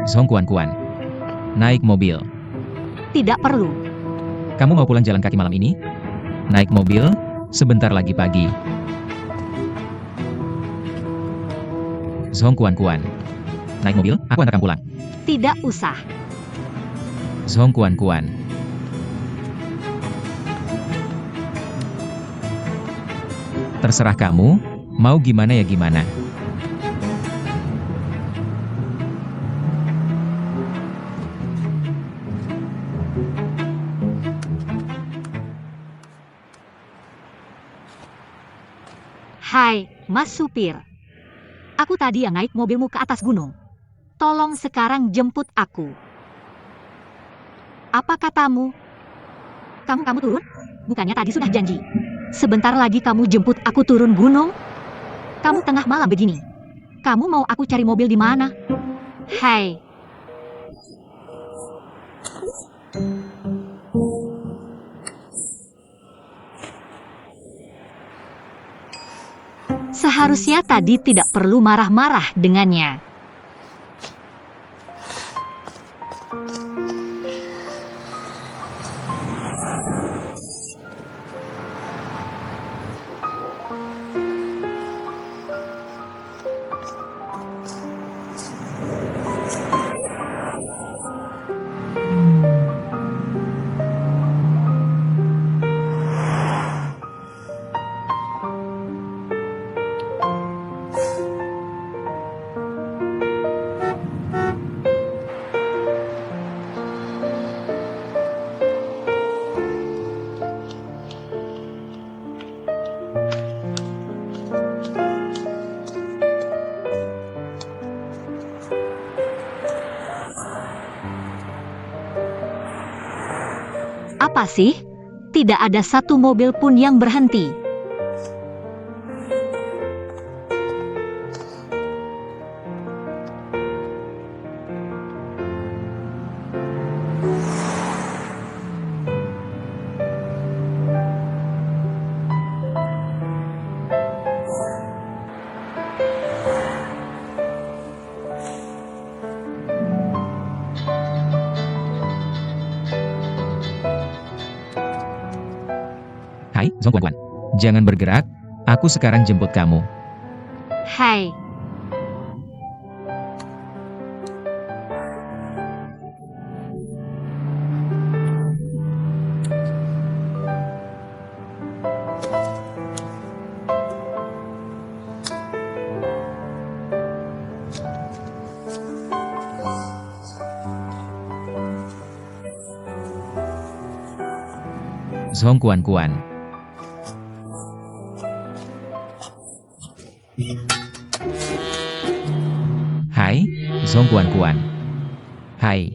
Zhong Kuan Kuan. Naik mobil. Tidak perlu. Kamu mau pulang jalan kaki malam ini? Naik mobil, sebentar lagi pagi. Zhong Kuan Kuan. Naik mobil, aku antar kamu pulang. Tidak usah. Zhong Kuan Kuan. Terserah kamu, mau gimana ya gimana. Hai, Mas Supir. Aku tadi yang naik mobilmu ke atas gunung. Tolong sekarang jemput aku. Apa katamu? Kamu turun? Bukannya tadi sudah janji. Sebentar lagi kamu jemput aku turun gunung? Kamu tengah malam begini. Kamu mau aku cari mobil di mana? Hai. Seharusnya tadi tidak perlu marah-marah dengannya. Apa sih? Tidak ada satu mobil pun yang berhenti. Hai, Zhong Kuan Kuan. Jangan bergerak, aku sekarang jemput kamu. Hai. Zhong Kuan Kuan. Hai, Zhong Kuan Kuan. Hai.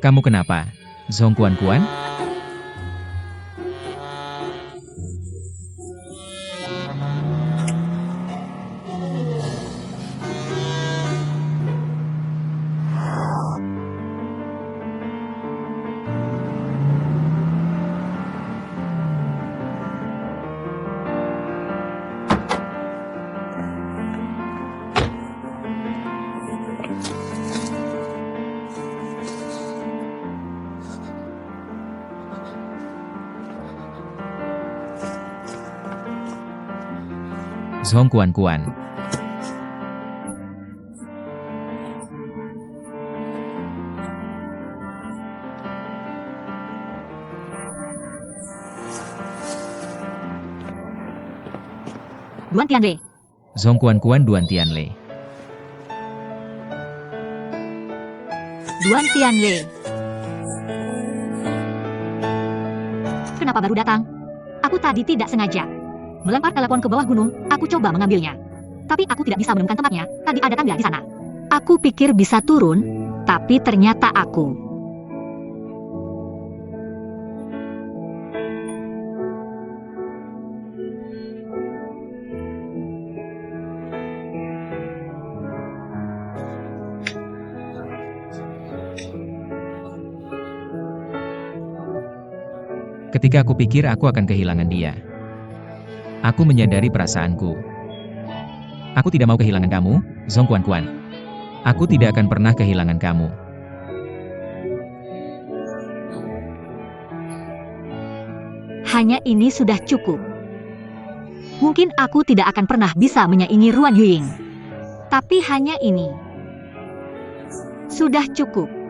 Kamu kenapa, Zhong Kuan Kuan? Zhong Kuan Kuan. Duan Tianle. Zhong Kuan Kuan Duan Tianle. Duan Tianle. Kenapa baru datang? Aku tadi tidak sengaja melempar telepon ke bawah gunung. Aku coba mengambilnya, tapi aku tidak bisa menemukan tempatnya. Tadi ada tangga di sana. Aku pikir bisa turun, tapi ternyata aku. Ketika aku pikir aku akan kehilangan dia, aku menyadari perasaanku. Aku tidak mau kehilangan kamu, Zhong Kuan Kuan. Aku tidak akan pernah kehilangan kamu. Hanya ini sudah cukup. Mungkin aku tidak akan pernah bisa menyaingi Ruan Yuying. Tapi hanya ini. Sudah cukup.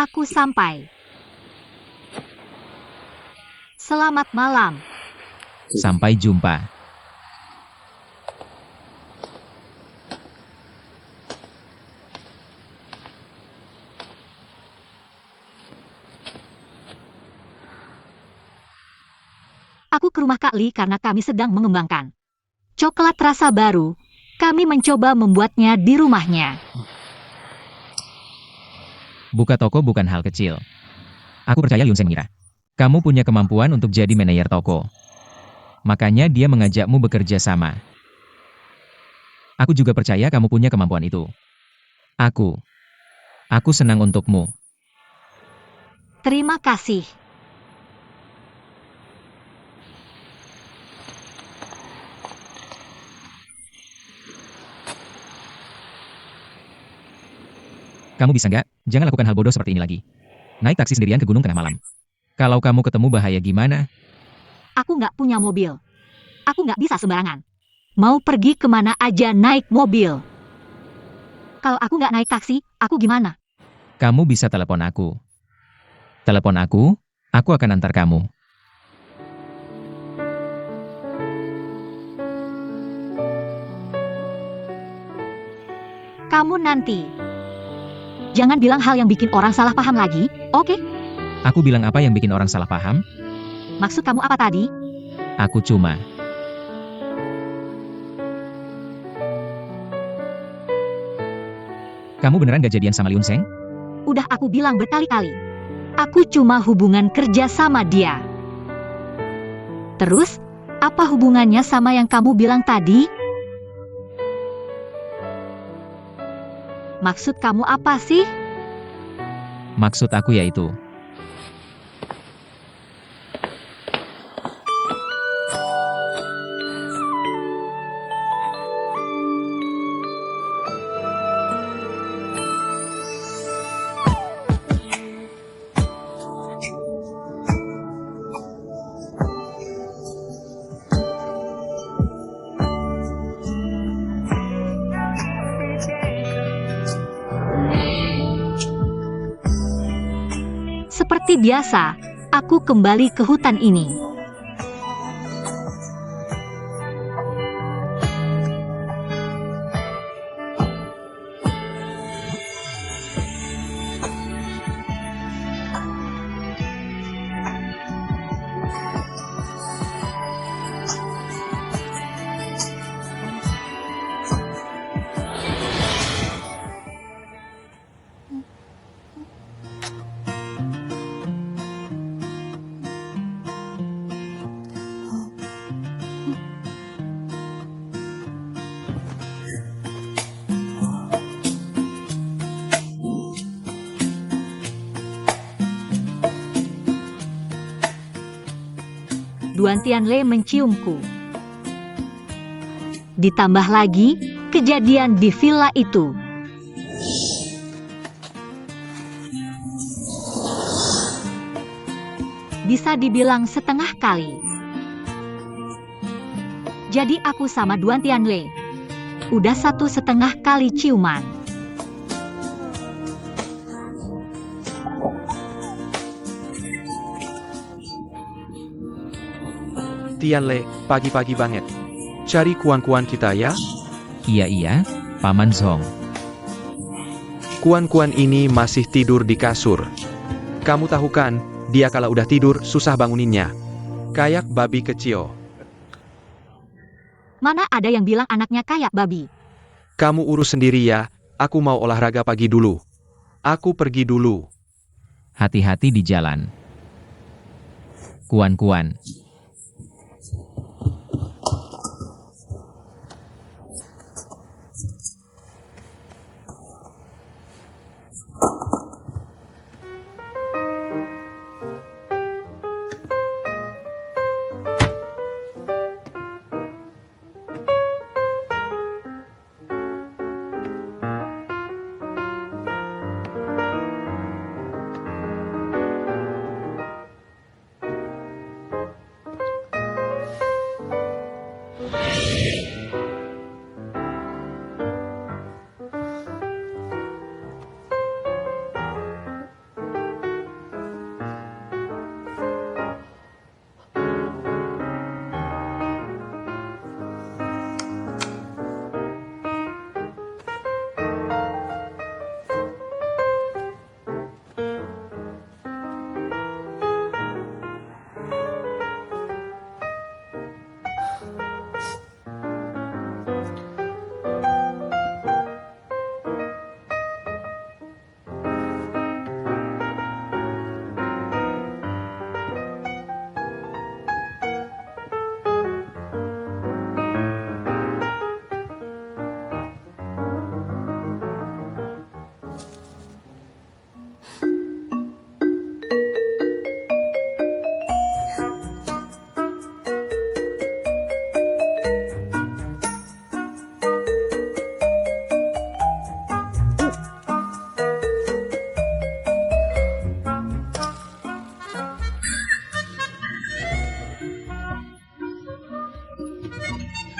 Aku sampai. Selamat malam. Sampai jumpa. Aku ke rumah Kak Li karena kami sedang mengembangkan coklat rasa baru. Kami mencoba membuatnya di rumahnya. Buka toko bukan hal kecil. Aku percaya Yun Seng mengira kamu punya kemampuan untuk jadi manajer toko. Makanya dia mengajakmu bekerja sama. Aku juga percaya kamu punya kemampuan itu. Aku senang untukmu. Terima kasih. Kamu bisa nggak? Jangan lakukan hal bodoh seperti ini lagi. Naik taksi sendirian ke gunung tengah malam. Kalau kamu ketemu bahaya gimana? Aku nggak punya mobil. Aku nggak bisa sembarangan. Mau pergi kemana aja naik mobil. Kalau aku nggak naik taksi, aku gimana? Kamu bisa telepon aku. Telepon aku akan antar kamu. Kamu nanti. Jangan bilang hal yang bikin orang salah paham lagi, oke? Aku bilang apa yang bikin orang salah paham? Maksud kamu apa tadi? Aku cuma... Kamu beneran gak jadian sama Liun Seng? Udah aku bilang berkali-kali. Aku cuma hubungan kerja sama dia. Terus, apa hubungannya sama yang kamu bilang tadi? Maksud kamu apa sih? Maksud aku yaitu... Seperti biasa, aku kembali ke hutan ini. Duan Tianle menciumku. Ditambah lagi, kejadian di villa itu. Bisa dibilang setengah kali. Jadi aku sama Duan Tianle udah 1,5 kali ciuman. Tianle, pagi-pagi banget. Cari kuan-kuan kita ya. Iya, Paman Zhong. Kuan-kuan ini masih tidur di kasur. Kamu tahu kan, dia kalau udah tidur susah banguninnya. Kayak babi kecil. Mana ada yang bilang anaknya kayak babi? Kamu urus sendiri ya, aku mau olahraga pagi dulu. Aku pergi dulu. Hati-hati di jalan. Kuan-kuan.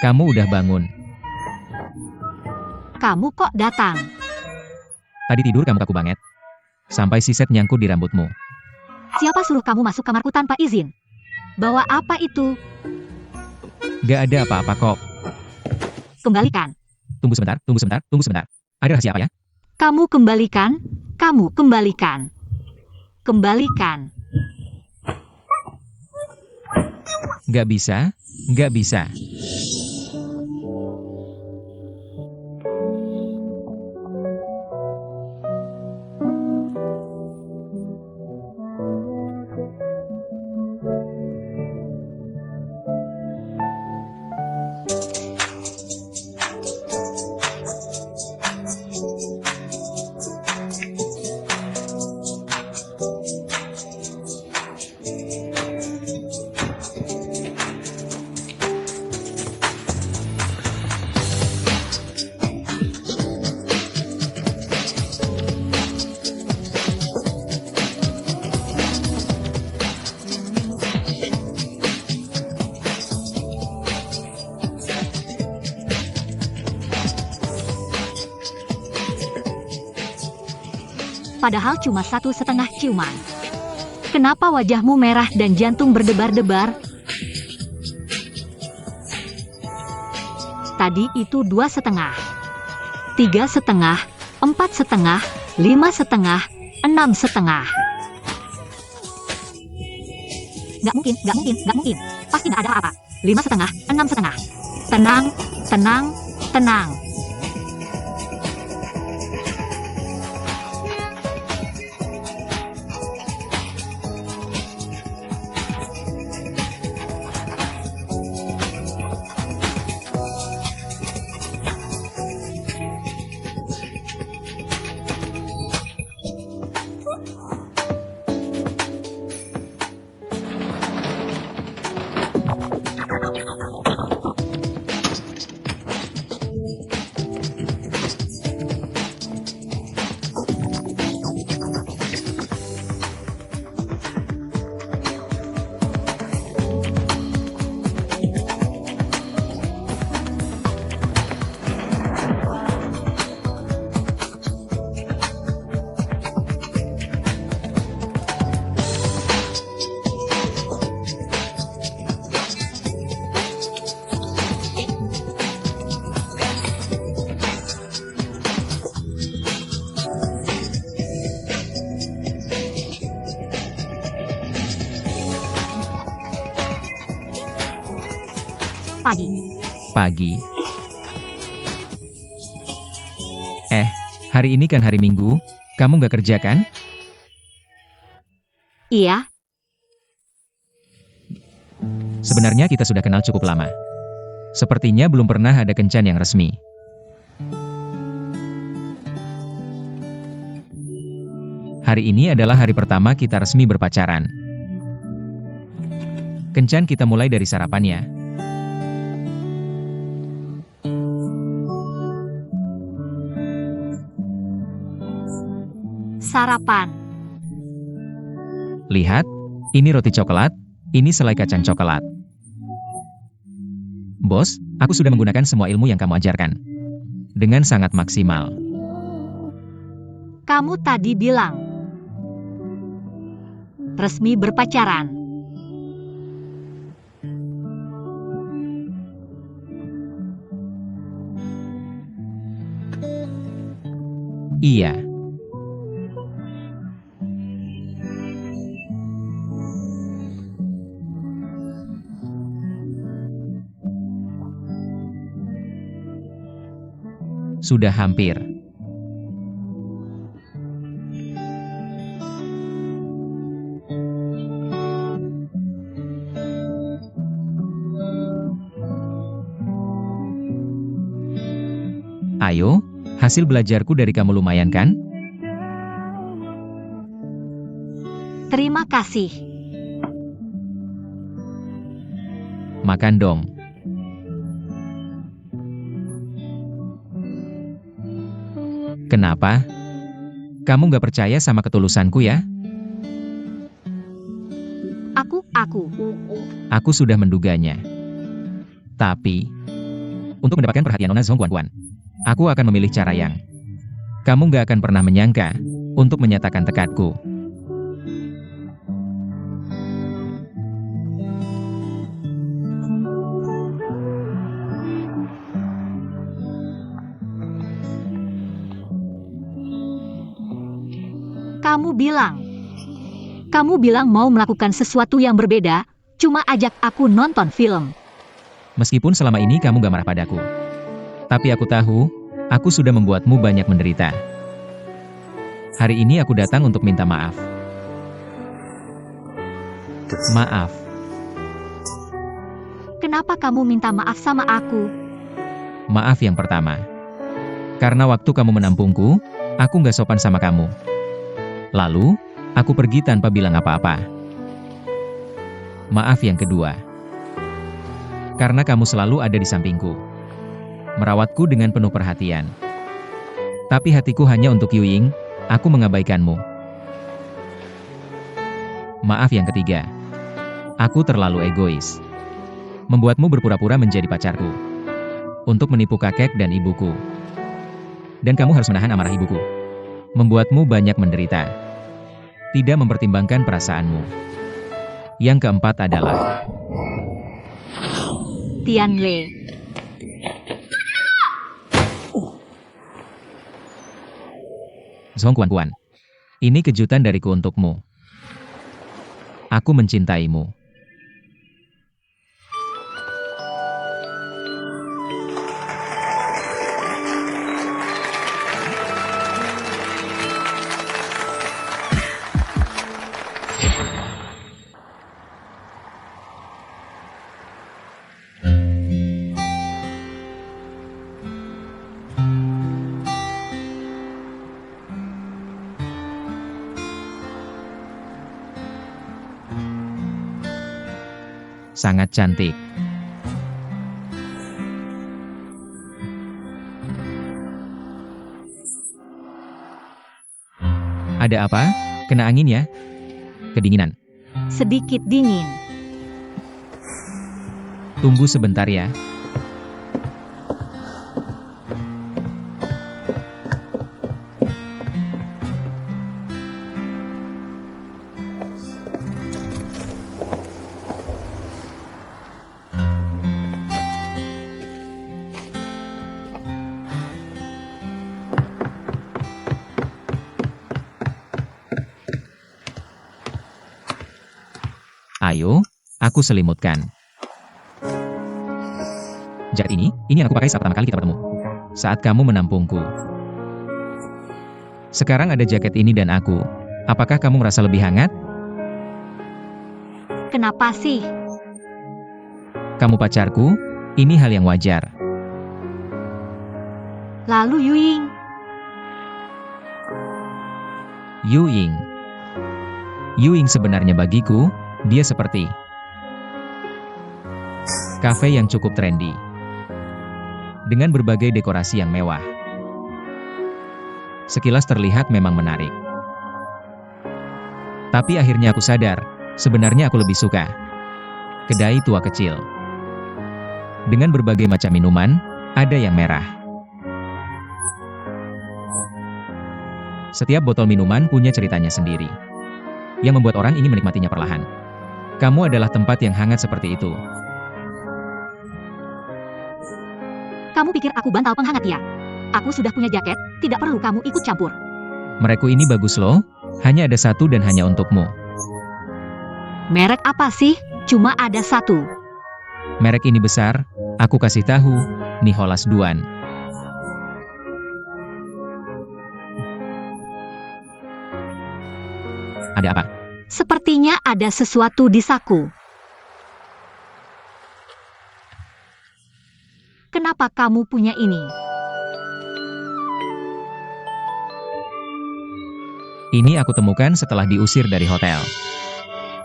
Kamu udah bangun. Kamu kok datang? Tadi tidur kamu kaku banget. Sampai siset nyangkut di rambutmu. Siapa suruh kamu masuk kamarku tanpa izin? Bawa apa itu? Gak ada apa-apa kok. Kembalikan. Tunggu sebentar. Ada rahasia apa ya? Kamu kembalikan. Kamu kembalikan. Kembalikan. Gak bisa. Padahal cuma 1,5 ciuman. Kenapa wajahmu merah dan jantung berdebar-debar? Tadi itu 2,5, 3,5, 4,5, 5,5, 6,5. Gak mungkin. Pasti gak ada apa-apa. 5,5, 6,5. Tenang. Pagi. Pagi. Hari ini kan hari Minggu, kamu nggak kerja kan? Iya, Sebenarnya kita sudah kenal cukup lama. Sepertinya belum pernah ada kencan yang resmi. Hari ini adalah hari pertama kita resmi berpacaran. Kencan kita mulai dari sarapan ya. sarapan. Lihat, ini roti coklat, ini selai kacang coklat. Bos, aku sudah menggunakan semua ilmu yang kamu ajarkan. Dengan sangat maksimal. Kamu tadi bilang resmi berpacaran. Iya. Sudah hampir. Ayo, hasil belajarku dari kamu lumayan kan? Terima kasih. Makan dong. Kenapa? Kamu nggak percaya sama ketulusanku ya? Aku sudah menduganya. Tapi, untuk mendapatkan perhatian Nona Zhongguan, aku akan memilih cara yang kamu nggak akan pernah menyangka untuk menyatakan tekadku. Kamu bilang mau melakukan sesuatu yang berbeda, cuma ajak aku nonton film. Meskipun selama ini kamu gak marah padaku. Tapi aku tahu, aku sudah membuatmu banyak menderita. Hari ini aku datang untuk minta maaf. Maaf. Kenapa kamu minta maaf sama aku? Maaf yang pertama. Karena waktu kamu menampungku, aku gak sopan sama kamu. Lalu, aku pergi tanpa bilang apa-apa. Maaf yang kedua. Karena kamu selalu ada di sampingku. Merawatku dengan penuh perhatian. Tapi hatiku hanya untuk Yuying, aku mengabaikanmu. Maaf yang ketiga. Aku terlalu egois. Membuatmu berpura-pura menjadi pacarku. Untuk menipu kakek dan ibuku. Dan kamu harus menahan amarah ibuku. Membuatmu banyak menderita. Tidak mempertimbangkan perasaanmu. Yang keempat adalah Tianle. Zhongguan, ini kejutan dariku untukmu. Aku mencintaimu. Sangat cantik. Ada apa? Kena angin ya? Kedinginan. Sedikit dingin. Tunggu sebentar ya. Ayo, aku selimutkan. Jaket ini yang aku pakai saat pertama kali kita bertemu. Saat kamu menampungku. Sekarang ada jaket ini dan aku. Apakah kamu merasa lebih hangat? Kenapa sih? Kamu pacarku, ini hal yang wajar. Lalu Yuying, Yuying. Yuying sebenarnya bagiku, dia seperti kafe yang cukup trendy. Dengan berbagai dekorasi yang mewah. Sekilas terlihat memang menarik. Tapi akhirnya aku sadar, sebenarnya aku lebih suka kedai tua kecil. Dengan berbagai macam minuman, ada yang merah. Setiap botol minuman punya ceritanya sendiri, yang membuat orang ingin menikmatinya perlahan. Kamu adalah tempat yang hangat seperti itu. kamu pikir aku bantal penghangat ya? Aku sudah punya jaket, tidak perlu kamu ikut campur. Merekku ini bagus loh, hanya ada satu dan hanya untukmu. Merek apa sih? Cuma ada satu. Merek ini besar, aku kasih tahu, Nicholas Duan. Ada apa? Sepertinya ada sesuatu di saku. Kenapa kamu punya ini? Ini aku temukan setelah diusir dari hotel.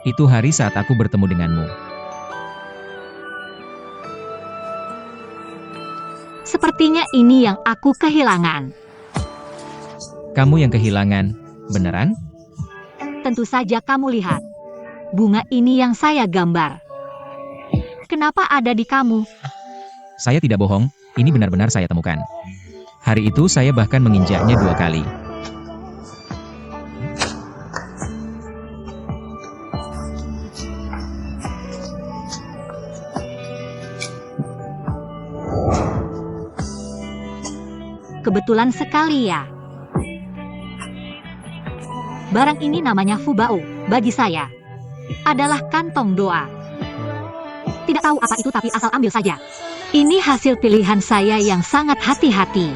Itu hari saat aku bertemu denganmu. Sepertinya ini yang aku kehilangan. Kamu yang kehilangan, beneran? Tentu saja kamu lihat. Bunga ini yang saya gambar. Kenapa ada di kamu? Saya tidak bohong, ini benar-benar saya temukan. Hari itu saya bahkan menginjaknya 2 kali. Kebetulan sekali ya. Barang ini namanya Fubao, bagi saya. Adalah kantong doa. Tidak tahu apa itu tapi asal ambil saja. Ini hasil pilihan saya yang sangat hati-hati.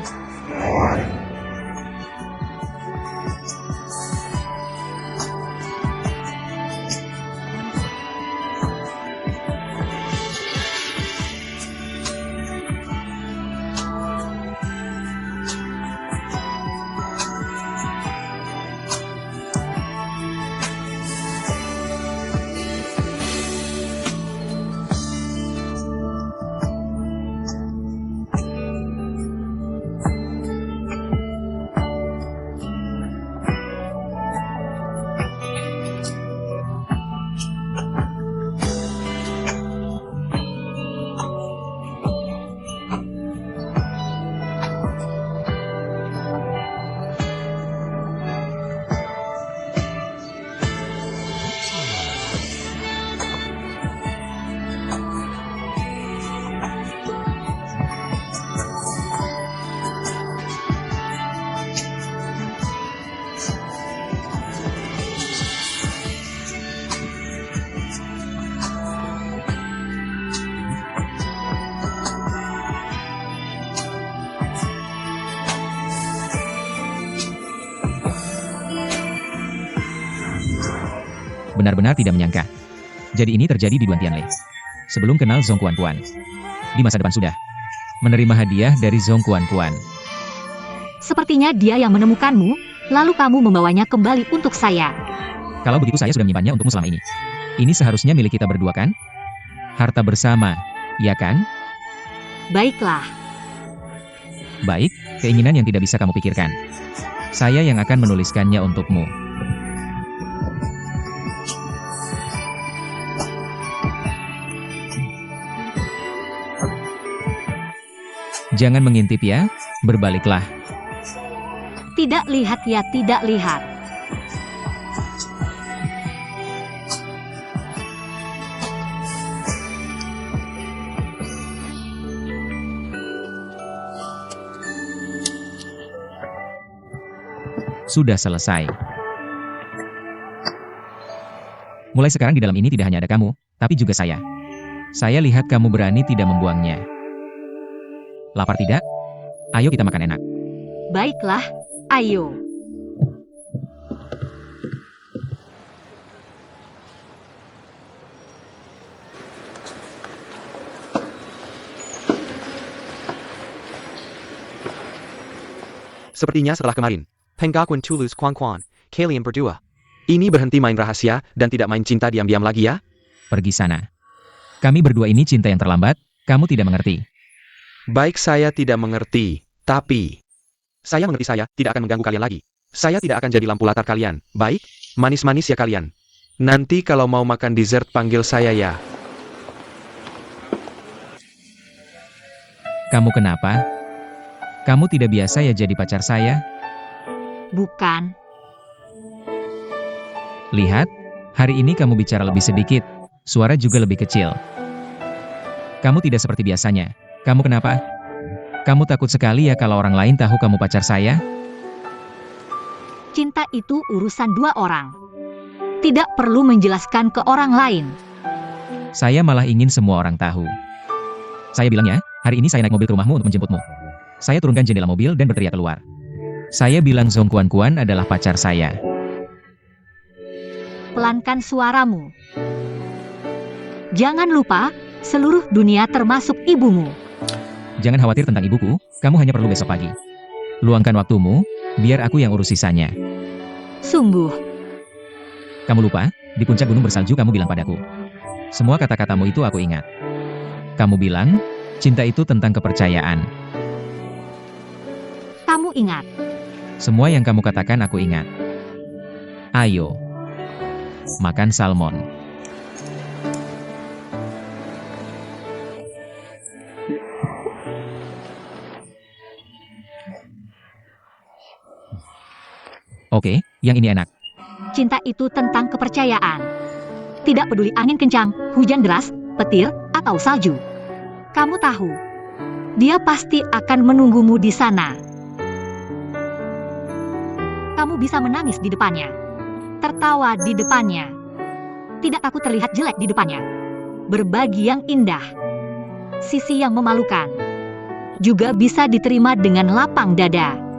Benar-benar tidak menyangka. Jadi ini terjadi di Duan Tianle. Sebelum kenal Zhong Kuan Kuan. Di masa depan sudah menerima hadiah dari Zhong Kuan Kuan. Sepertinya dia yang menemukanmu, lalu kamu membawanya kembali untuk saya. Kalau begitu saya sudah menyimpannya untukmu selama ini. Ini seharusnya milik kita berdua kan? Harta bersama, ya kan? Baiklah. Baik, keinginan yang tidak bisa kamu pikirkan. Saya yang akan menuliskannya untukmu. Jangan mengintip ya, berbaliklah. Tidak lihat ya, tidak lihat. Sudah selesai. Mulai sekarang di dalam ini tidak hanya ada kamu, tapi juga saya. Saya lihat kamu berani tidak membuangnya. Lapar tidak? Ayo kita makan enak. Baiklah, ayo. Sepertinya setelah kemarin, Penggakun tulus Kuan, kalian berdua. Ini berhenti main rahasia dan tidak main cinta diam-diam lagi ya? Pergi sana. Kami berdua ini cinta yang terlambat, kamu tidak mengerti. Baik, saya tidak mengerti, tapi saya mengerti, saya tidak akan mengganggu kalian lagi. Saya tidak akan jadi lampu latar kalian. Baik, manis-manis ya kalian. Nanti kalau mau makan dessert panggil saya ya. Kamu kenapa? Kamu tidak biasa ya jadi pacar saya? Bukan. Lihat, hari ini kamu bicara lebih sedikit, suara juga lebih kecil. Kamu tidak seperti biasanya. Kamu kenapa? Kamu takut sekali ya kalau orang lain tahu kamu pacar saya? Cinta itu urusan dua orang. Tidak perlu menjelaskan ke orang lain. Saya malah ingin semua orang tahu. Saya bilang ya, hari ini saya naik mobil ke rumahmu untuk menjemputmu. Saya turunkan jendela mobil dan berteriak keluar. Saya bilang Song Kuan adalah pacar saya. Pelankan suaramu. Jangan lupa, seluruh dunia termasuk ibumu. Jangan khawatir tentang ibuku, kamu hanya perlu besok pagi. Luangkan waktumu, biar aku yang urus sisanya. Sungguh. Kamu lupa, di puncak gunung bersalju kamu bilang padaku. Semua kata-katamu itu aku ingat. Kamu bilang, cinta itu tentang kepercayaan. Kamu ingat. Semua yang kamu katakan aku ingat. Ayo. Makan salmon. Oke, yang ini enak. Cinta itu tentang kepercayaan. Tidak peduli angin kencang, hujan deras, petir, atau salju. Kamu tahu, dia pasti akan menunggumu di sana. Kamu bisa menangis di depannya, tertawa di depannya, tidak takut terlihat jelek di depannya, berbagi yang indah, sisi yang memalukan, juga bisa diterima dengan lapang dada.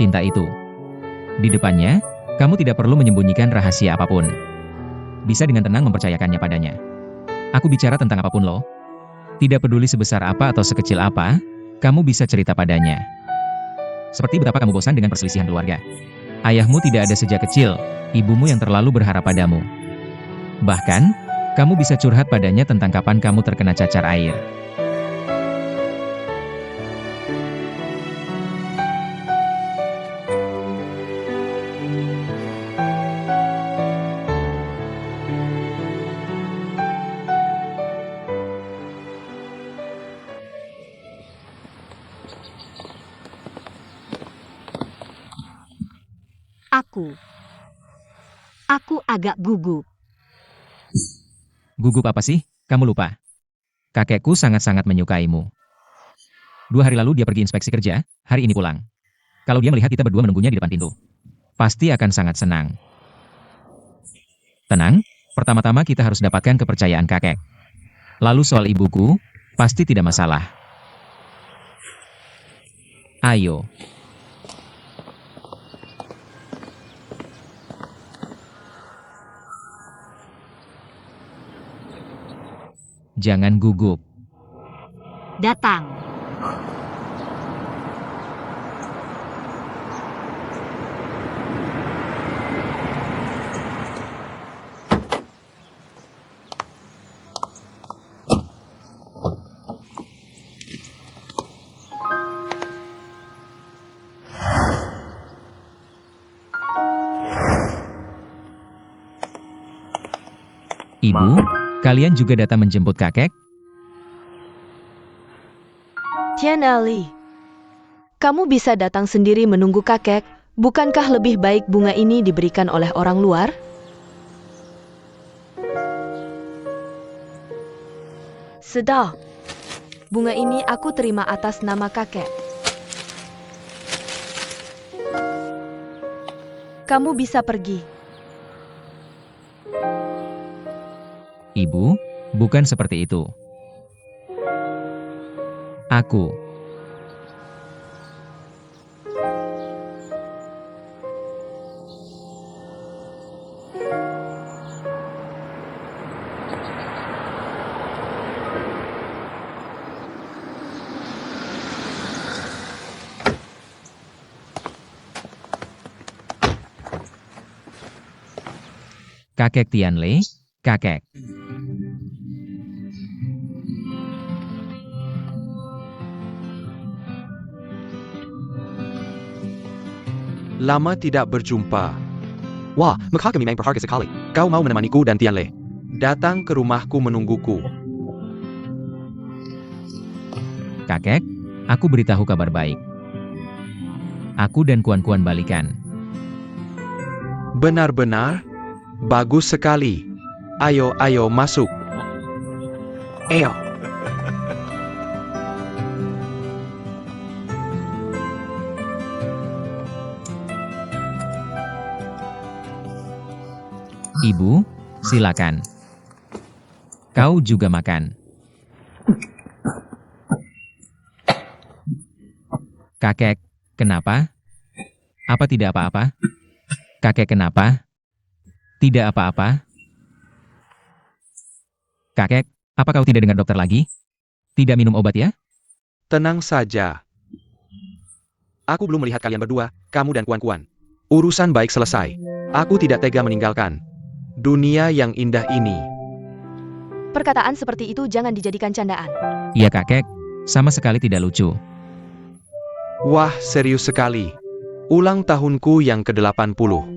Cinta itu. Di depannya, kamu tidak perlu menyembunyikan rahasia apapun. Bisa dengan tenang mempercayakannya padanya. Aku bicara tentang apapun loh. Tidak peduli sebesar apa atau sekecil apa, kamu bisa cerita padanya. Seperti betapa kamu bosan dengan perselisihan keluarga. Ayahmu tidak ada sejak kecil, ibumu yang terlalu berharap padamu. Bahkan, kamu bisa curhat padanya tentang kapan kamu terkena cacar air. Aku agak gugup. Gugup apa sih? Kamu lupa. Kakekku sangat-sangat menyukaimu. 2 hari lalu dia pergi inspeksi kerja, hari ini pulang. Kalau dia melihat kita berdua menunggunya di depan pintu, pasti akan sangat senang. Tenang, pertama-tama kita harus dapatkan kepercayaan kakek. Lalu soal ibuku, pasti tidak masalah. Ayo. Jangan gugup. Datang. Ibu, kalian juga datang menjemput kakek? 天哪里 Kamu bisa datang sendiri menunggu kakek. Bukankah lebih baik bunga ini diberikan oleh orang luar? Sedang. Bunga ini aku terima atas nama kakek. Kamu bisa pergi. Ibu, bukan seperti itu. Aku. Kakek Tianle, kakek. Lama tidak berjumpa. Wah, kami memang berharga sekali. Kau mau menemaniku dan Tianle datang ke rumahku menungguku. Kakek, aku beritahu kabar baik. Aku dan Kuan-Kuan balikan. Benar-benar? Bagus sekali. Ayo, masuk. Ayo. Ibu, silakan. Kau juga makan. Kakek, kenapa? Apa tidak apa-apa? Kakek, kenapa? Tidak apa-apa. Kakek, apa kau tidak dengar dokter lagi? Tidak minum obat ya? Tenang saja. Aku belum melihat kalian berdua, kamu dan Kuan-Kuan. Urusan baik selesai. Aku tidak tega meninggalkan dunia yang indah ini. Perkataan seperti itu jangan dijadikan candaan. Iya kakek, sama sekali tidak lucu. Wah, serius sekali. Ulang tahunku yang ke-80.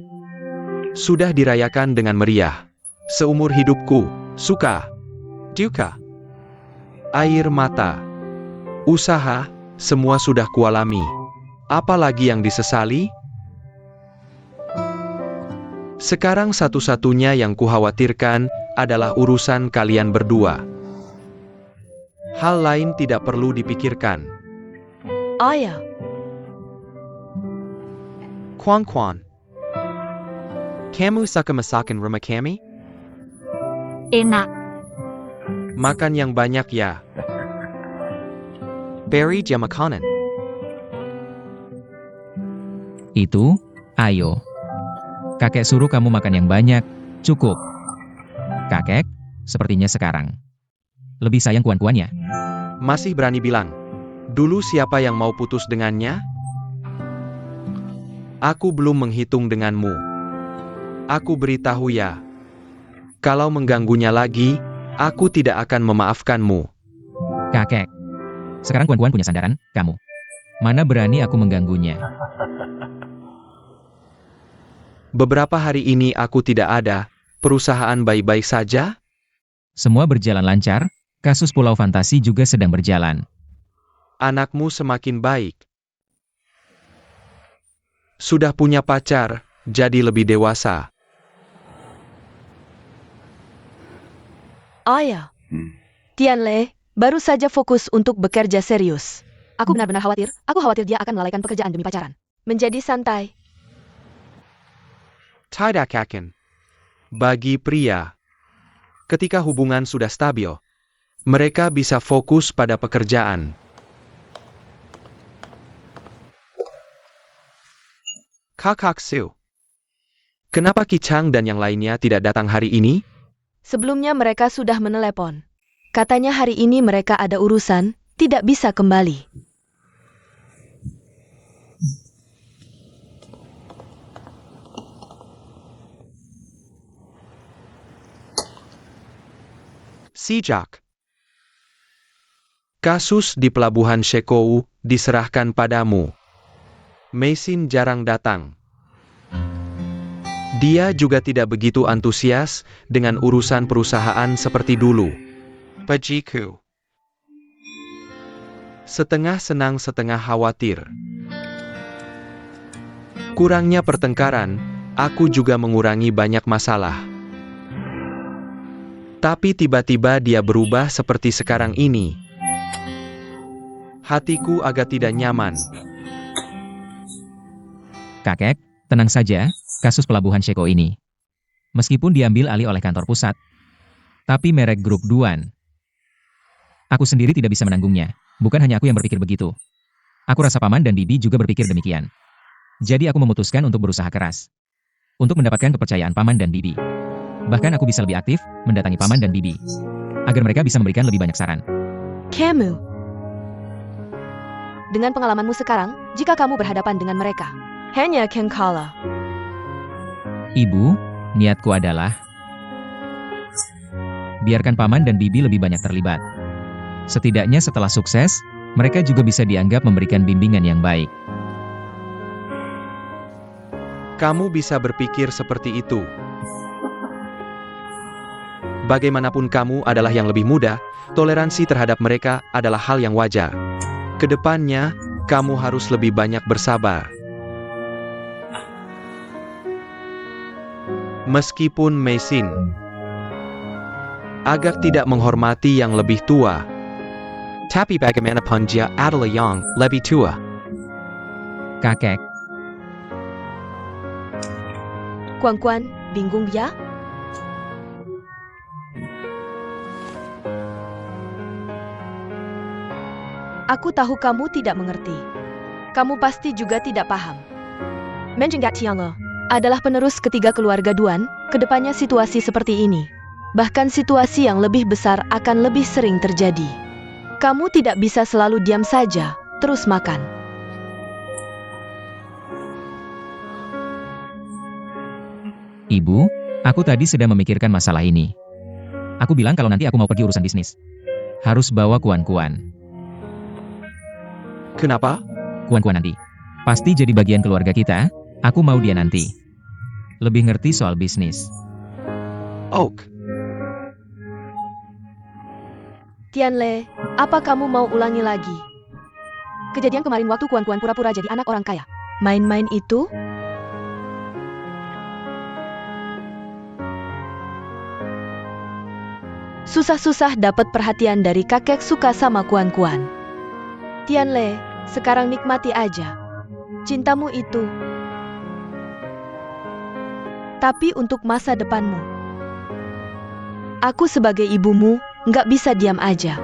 Sudah dirayakan dengan meriah. Seumur hidupku, suka, duka, air mata, usaha, semua sudah kualami. Apalagi yang disesali? Sekarang satu-satunya yang kukhawatirkan adalah urusan kalian berdua. Hal lain tidak perlu dipikirkan. Ayah. Kuan-Kuan, kamu suka masakan rumah kami? Enak. Makan yang banyak ya. Beri dia makanan. Itu, ayo. Kakek suruh kamu makan yang banyak, cukup. Kakek, sepertinya sekarang lebih sayang Kuan-Kuan ya? Masih berani bilang, dulu siapa yang mau putus dengannya? Aku belum menghitung denganmu. Aku beritahu ya. Kalau mengganggunya lagi, aku tidak akan memaafkanmu. Kakek, sekarang Kuan-Kuan punya sandaran, kamu. Mana berani aku mengganggunya? Beberapa hari ini aku tidak ada. Perusahaan baik-baik saja? Semua berjalan lancar, kasus Pulau Fantasi juga sedang berjalan. Anakmu semakin baik. Sudah punya pacar, jadi lebih dewasa. Ayah. Tianle, baru saja fokus untuk bekerja serius. Aku benar-benar khawatir. Aku khawatir dia akan melalaikan pekerjaan demi pacaran. Menjadi santai. Tidak akan. Bagi pria, ketika hubungan sudah stabil, mereka bisa fokus pada pekerjaan. Kakak Su, kenapa Ki Chang dan yang lainnya tidak datang hari ini? Sebelumnya mereka sudah menelepon. Katanya hari ini mereka ada urusan, tidak bisa kembali. Sejak kasus di Pelabuhan Shekou diserahkan padamu, Mesin jarang datang. Dia juga tidak begitu antusias dengan urusan perusahaan seperti dulu. Pajiku. Setengah senang setengah khawatir. Kurangnya pertengkaran, aku juga mengurangi banyak masalah. Tapi tiba-tiba dia berubah seperti sekarang ini. Hatiku agak tidak nyaman. Kakek, tenang saja, kasus pelabuhan Sheko ini. Meskipun diambil alih oleh kantor pusat, tapi merek grup Duan. Aku sendiri tidak bisa menanggungnya. Bukan hanya aku yang berpikir begitu. Aku rasa Paman dan Bibi juga berpikir demikian. Jadi aku memutuskan untuk berusaha keras. Untuk mendapatkan kepercayaan Paman dan Bibi. Bahkan aku bisa lebih aktif, mendatangi Paman dan Bibi. Agar mereka bisa memberikan lebih banyak saran. Kamu. Dengan pengalamanmu sekarang, jika kamu berhadapan dengan mereka, hanya akan kalah. Ibu, niatku adalah biarkan Paman dan Bibi lebih banyak terlibat. Setidaknya setelah sukses, mereka juga bisa dianggap memberikan bimbingan yang baik. Kamu bisa berpikir seperti itu. Bagaimanapun kamu adalah yang lebih muda, toleransi terhadap mereka adalah hal yang wajar. Kedepannya, kamu harus lebih banyak bersabar. Meskipun Meisin agak tidak menghormati yang lebih tua, tapi bagaimanapun dia adalah yang lebih tua. Kakek, Kuan-kuan, bingung ya? Aku tahu kamu tidak mengerti. Kamu pasti juga tidak paham. Menjenggat Tiangge adalah penerus ketiga keluarga Duan, kedepannya situasi seperti ini. Bahkan situasi yang lebih besar akan lebih sering terjadi. Kamu tidak bisa selalu diam saja, terus makan. Ibu, aku tadi sedang memikirkan masalah ini. Aku bilang kalau nanti aku mau pergi urusan bisnis. Harus bawa Kuan-kuan. Kenapa? Kuan-kuan nanti. Pasti jadi bagian keluarga kita, aku mau dia nanti. Lebih ngerti soal bisnis. Oak. Tianle, apa kamu mau ulangi lagi? Kejadian kemarin waktu Kuan-kuan pura-pura jadi anak orang kaya. Main-main itu? Susah-susah dapat perhatian dari kakek suka sama Kuan-kuan. Tianle, sekarang nikmati aja cintamu itu. Tapi untuk masa depanmu, aku sebagai ibumu nggak bisa diam aja.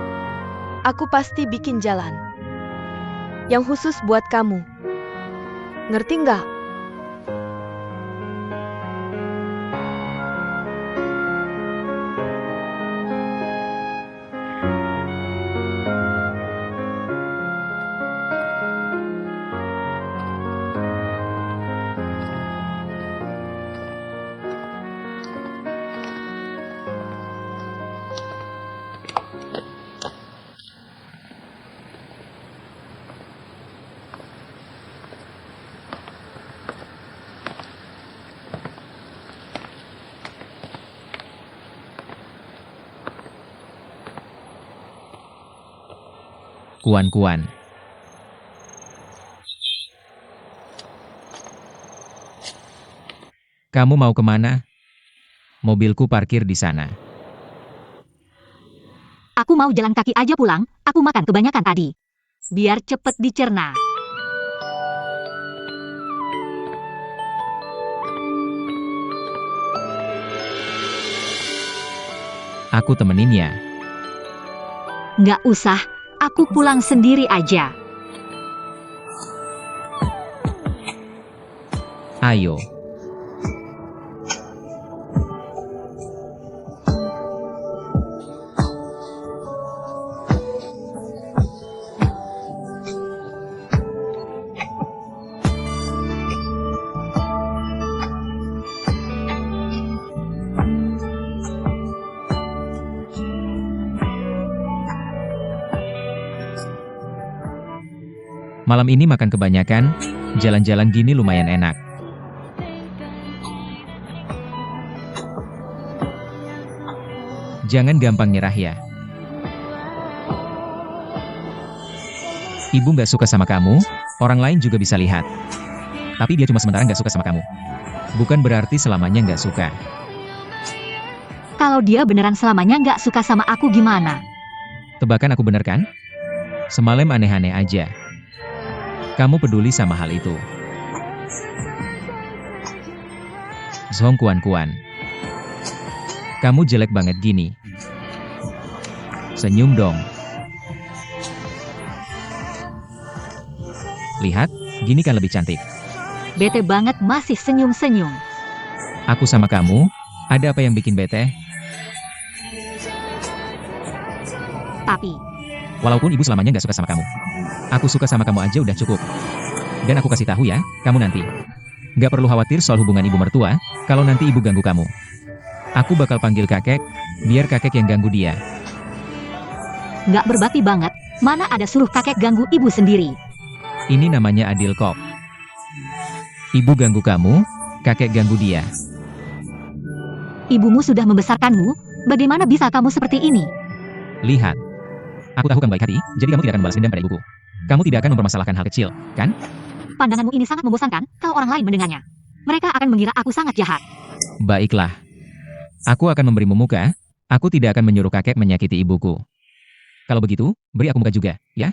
Aku pasti bikin jalan yang khusus buat kamu. Ngerti nggak? Kuan-kuan. Kamu mau kemana? Mobilku parkir di sana. Aku mau jalan kaki aja pulang, aku makan kebanyakan tadi. Biar cepet dicerna. Aku temenin ya. Nggak usah, aku pulang sendiri aja. Ayo. Malam ini makan kebanyakan, jalan-jalan gini lumayan enak. Jangan gampang nyerah ya. Ibu nggak suka sama kamu, orang lain juga bisa lihat. Tapi dia cuma sementara nggak suka sama kamu. Bukan berarti selamanya nggak suka. Kalau dia beneran selamanya nggak suka sama aku gimana? Tebakan aku bener kan? Semalam aneh-aneh aja. Kamu peduli sama hal itu. Zhong Kuan-Kuan. Kamu jelek banget gini. Senyum dong. Lihat, gini kan lebih cantik. Bete banget masih senyum-senyum. Aku sama kamu, ada apa yang bikin bete? Tapi, Walaupun ibu selamanya nggak suka sama kamu. Aku suka sama kamu aja udah cukup. Dan aku kasih tahu ya, kamu nanti. Nggak perlu khawatir soal hubungan ibu mertua, kalau nanti ibu ganggu kamu. Aku bakal panggil kakek, biar kakek yang ganggu dia. nggak berbakti banget, mana ada suruh kakek ganggu ibu sendiri. Ini namanya adil kok. Ibu ganggu kamu, kakek ganggu dia. Ibumu sudah membesarkanmu, bagaimana bisa kamu seperti ini? Lihat. Aku tahu kamu baik hati, jadi kamu tidak akan membalas dendam pada ibuku. Kamu tidak akan mempermasalahkan hal kecil, kan? Pandanganmu ini sangat membosankan, kalau orang lain mendengarnya. Mereka akan mengira aku sangat jahat. Baiklah. Aku akan memberimu muka, aku tidak akan menyuruh kakek menyakiti ibuku. Kalau begitu, beri aku muka juga, ya?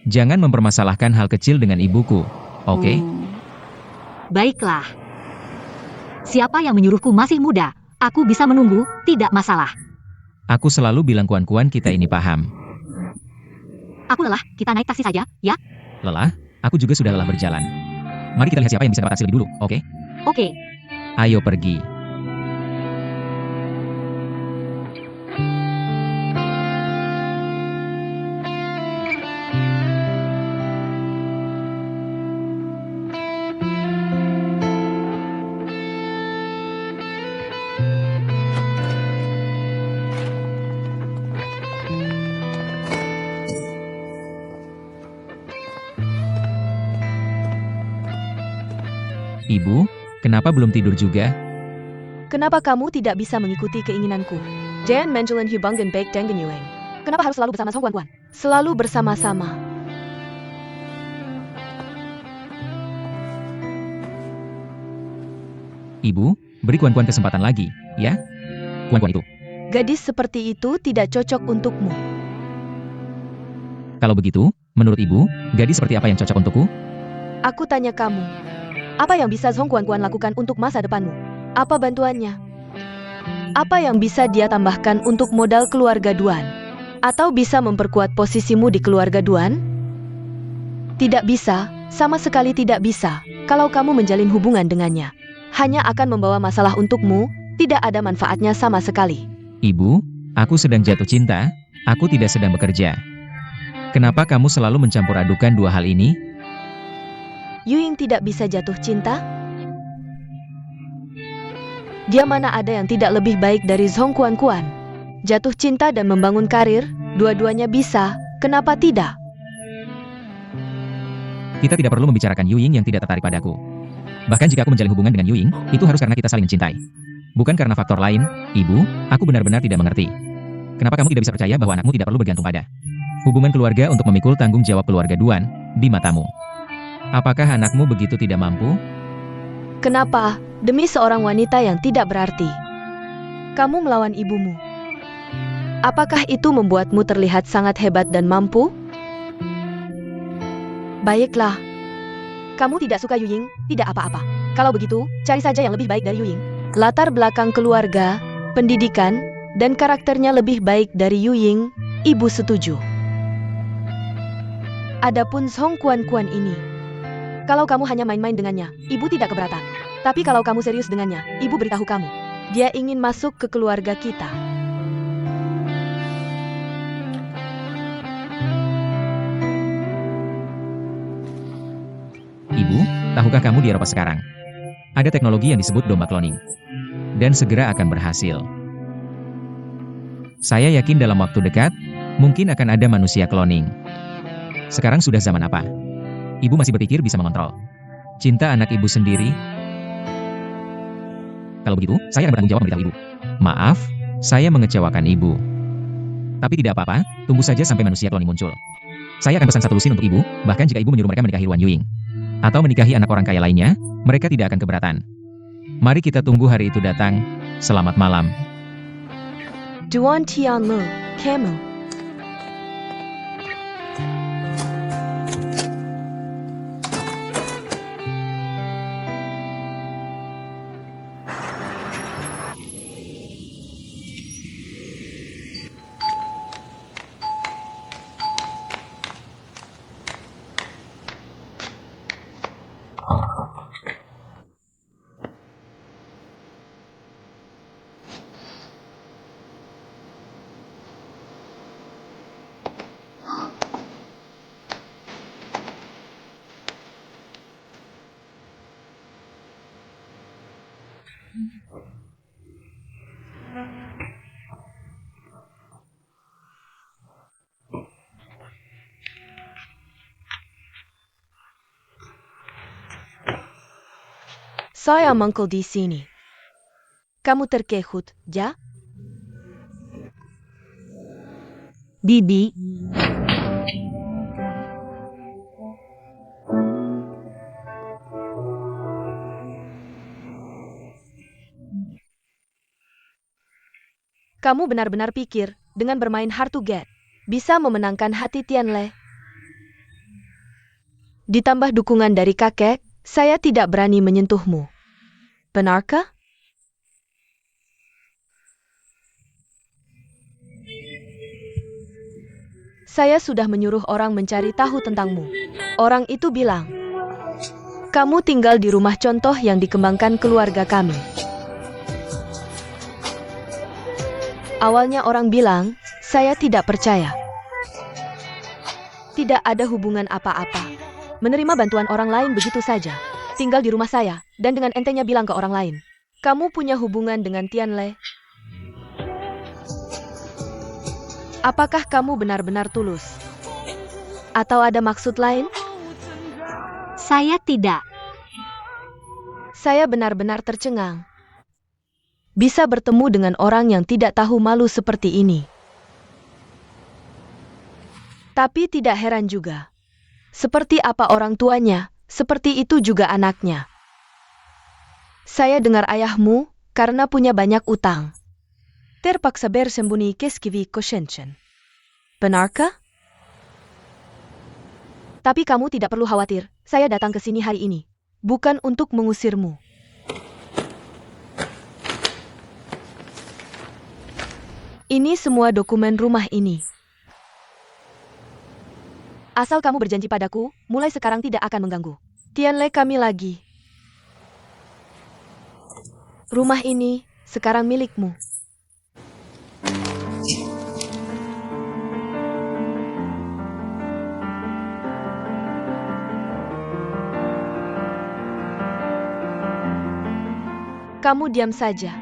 Jangan mempermasalahkan hal kecil dengan ibuku, oke? Baiklah. Siapa yang menyuruhku masih muda, aku bisa menunggu, tidak masalah. Aku selalu bilang Kuan-Kuan kita ini paham. Aku lelah, kita naik taksi saja, ya? Lelah? Aku juga sudah lelah berjalan. Mari kita lihat siapa yang bisa dapat taksi lebih dulu, oke? Oke. Ayo pergi. Ibu, kenapa belum tidur juga? Kenapa kamu tidak bisa mengikuti keinginanku? Jangan menjalan hubungan baik dengan Yueng. Kenapa harus selalu bersama Zhong Kuan-Kuan? Selalu bersama-sama. Ibu, beri Kuan-Kuan kesempatan lagi, ya? Kuan-Kuan itu. Gadis seperti itu tidak cocok untukmu. Kalau begitu, menurut ibu, gadis seperti apa yang cocok untukku? Aku tanya kamu, apa yang bisa Zhong Kuan-Kuan lakukan untuk masa depanmu? Apa bantuannya? Apa yang bisa dia tambahkan untuk modal keluarga Duan? Atau bisa memperkuat posisimu di keluarga Duan? Tidak bisa, sama sekali tidak bisa. Kalau kamu menjalin hubungan dengannya, hanya akan membawa masalah untukmu, tidak ada manfaatnya sama sekali. Ibu, aku sedang jatuh cinta, aku tidak sedang bekerja. Kenapa kamu selalu mencampur adukan dua hal ini? Yuying tidak bisa jatuh cinta? Dia mana ada yang tidak lebih baik dari Zhong Kuan-Kuan? Jatuh cinta dan membangun karir, dua-duanya bisa, kenapa tidak? Kita tidak perlu membicarakan Yuying yang tidak tertarik padaku. Bahkan jika aku menjalin hubungan dengan Yuying, itu harus karena kita saling mencintai. Bukan karena faktor lain. Ibu, aku benar-benar tidak mengerti. Kenapa kamu tidak bisa percaya bahwa anakmu tidak perlu bergantung pada hubungan keluarga untuk memikul tanggung jawab keluarga Duan di matamu? Apakah anakmu begitu tidak mampu? Kenapa? Demi seorang wanita yang tidak berarti, kamu melawan ibumu. Apakah itu membuatmu terlihat sangat hebat dan mampu? Baiklah. Kamu tidak suka Yuying, tidak apa-apa. Kalau begitu, cari saja yang lebih baik dari Yuying. Latar belakang keluarga, pendidikan, dan karakternya lebih baik dari Yuying, ibu setuju. Adapun Zhong Kuan-Kuan ini, kalau kamu hanya main-main dengannya, ibu tidak keberatan. Tapi kalau kamu serius dengannya, ibu beritahu kamu. Dia ingin masuk ke keluarga kita. Ibu, tahukah kamu di Eropa sekarang? Ada teknologi yang disebut domba cloning. Dan segera akan berhasil. Saya yakin dalam waktu dekat, mungkin akan ada manusia cloning. Sekarang sudah zaman apa? Ibu masih berpikir bisa mengontrol cinta anak ibu sendiri? Kalau begitu, saya akan bertanggung jawab memberitahu ibu. Maaf, saya mengecewakan ibu. Tapi tidak apa-apa, tunggu saja sampai manusia cloning muncul. Saya akan pesan satu lusin untuk ibu, bahkan jika ibu menyuruh mereka menikahi Wan Yuying. atau menikahi anak orang kaya lainnya, mereka tidak akan keberatan. Mari kita tunggu hari itu datang. Selamat malam. Duan Tianle, kamu. Saya mangkal di sini. Kamu terkejut, ya? Bibi, Kamu benar-benar pikir, dengan bermain hard to get, bisa memenangkan hati Tianle? Ditambah dukungan dari kakek, saya tidak berani menyentuhmu. Benarkah? Saya sudah menyuruh orang mencari tahu tentangmu. Orang itu bilang, kamu tinggal di rumah contoh yang dikembangkan keluarga kami. Awalnya orang bilang, saya tidak percaya. Tidak ada hubungan apa-apa. Menerima bantuan orang lain begitu saja. Tinggal di rumah saya, dan dengan entengnya bilang ke orang lain, kamu punya hubungan dengan Tianle? Apakah kamu benar-benar tulus? Atau ada maksud lain? saya tidak. Saya benar-benar tercengang. Bisa bertemu dengan orang yang tidak tahu malu seperti ini. Tapi tidak heran juga. Seperti apa orang tuanya, seperti itu juga anaknya. Saya dengar ayahmu karena punya banyak utang. Terpaksa bersembunyi keskivi koshenchen. Benarkah? Tapi kamu tidak perlu khawatir, saya datang ke sini hari ini. Bukan untuk mengusirmu. Ini semua dokumen rumah ini. Asal kamu berjanji padaku, mulai sekarang tidak akan mengganggu Tianle kami lagi. Rumah ini sekarang milikmu. Kamu diam saja.